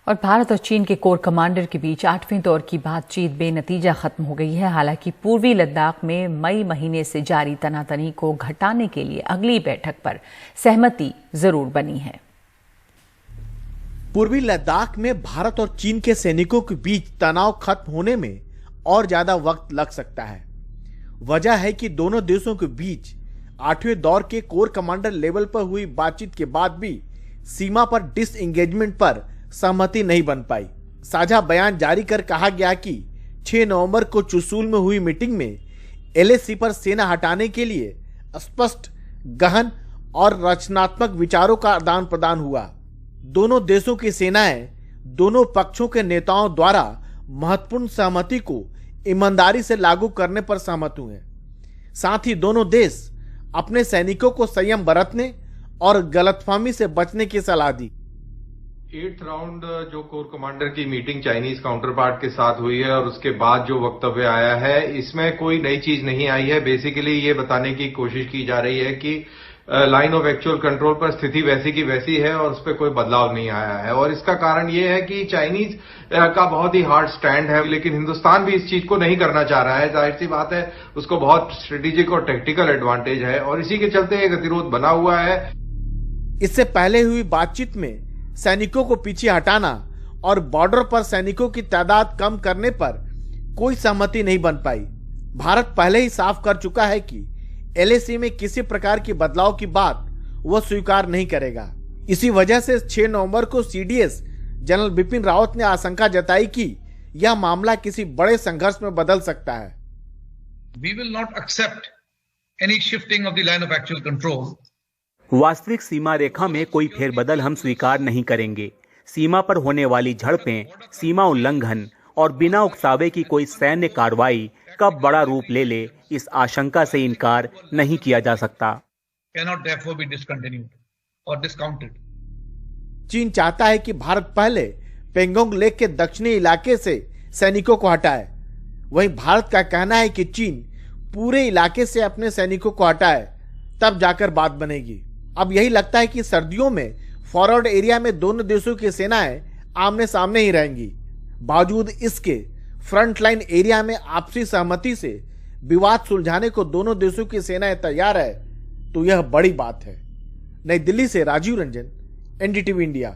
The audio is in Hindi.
और भारत और चीन के कोर कमांडर के बीच 8वें दौर की बातचीत बेनतीजा खत्म हो गई है। हालांकि पूर्वी लद्दाख में मई महीने से जारी तनातनी को घटाने के लिए अगली बैठक पर सहमति जरूर बनी है। पूर्वी लद्दाख में भारत और चीन के सैनिकों के बीच तनाव खत्म होने में और ज्यादा वक्त लग सकता है। वजह है कि दोनों देशों के बीच 8वें दौर के कोर कमांडर लेवल पर हुई बातचीत के बाद भी सीमा पर डिसएंगेजमेंट पर सहमति नहीं बन पाई। साझा बयान जारी कर कहा गया कि 6 नवंबर को चुशूल में हुई मीटिंग में एलएसी पर सेना हटाने के लिए स्पष्ट, गहन और रचनात्मक विचारों का आदान प्रदान हुआ। दोनों देशों की सेनाएं दोनों पक्षों के नेताओं द्वारा महत्वपूर्ण सहमति को ईमानदारी से लागू करने पर सहमत हुए। साथ ही दोनों देश अपने सैनिकों को संयम बरतने और गलतफहमी से बचने की सलाह दी। 8th राउंड जो कोर कमांडर की मीटिंग चाइनीज काउंटर पार्ट के साथ हुई है और उसके बाद जो वक्तव्य आया है, इसमें कोई नई चीज नहीं आई है। बेसिकली ये बताने की कोशिश की जा रही है कि लाइन ऑफ एक्चुअल कंट्रोल पर स्थिति वैसी की वैसी है और उस पर कोई बदलाव नहीं आया है। और इसका कारण ये है कि चाइनीज का बहुत ही हार्ड स्टैंड है, लेकिन हिंदुस्तान भी इस चीज को नहीं करना चाह रहा है। जाहिर सी बात है, उसको बहुत स्ट्रेटेजिक और टेक्टिकल एडवांटेज है और इसी के चलते एक गतिरोध बना हुआ है। इससे पहले हुई बातचीत में सैनिकों को पीछे हटाना और बॉर्डर पर सैनिकों की तादाद कम करने पर कोई सहमति नहीं बन पाई। भारत पहले ही साफ कर चुका है कि एलएसी में किसी प्रकार की बदलाव की बात वह स्वीकार नहीं करेगा। इसी वजह से 6 नवंबर को सीडीएस जनरल बिपिन रावत ने आशंका जताई कि यह मामला किसी बड़े संघर्ष में बदल सकता है। We will not accept any shifting of the line of actual control. वास्तविक सीमा रेखा में कोई फेरबदल हम स्वीकार नहीं करेंगे। सीमा पर होने वाली झड़पें, सीमा उल्लंघन और बिना उकसावे की कोई सैन्य कार्रवाई कब बड़ा रूप ले ले, इस आशंका से इनकार नहीं किया जा सकता। Cannot therefore be discontinued or discounted. चीन चाहता है कि भारत पहले पेंगोंग लेक के दक्षिणी इलाके से सैनिकों को हटाए। वहीं भारत का कहना है कि चीन पूरे इलाके से अपने सैनिकों को हटाए, तब जाकर बात बनेगी। अब यही लगता है कि सर्दियों में फॉरवर्ड एरिया में दोनों देशों की सेनाएं आमने सामने ही रहेंगी। बावजूद इसके फ्रंट लाइन एरिया में आपसी सहमति से विवाद सुलझाने को दोनों देशों की सेनाएं तैयार है, तो यह बड़ी बात है। नई दिल्ली से राजीव रंजन, एनडीटीवी इंडिया।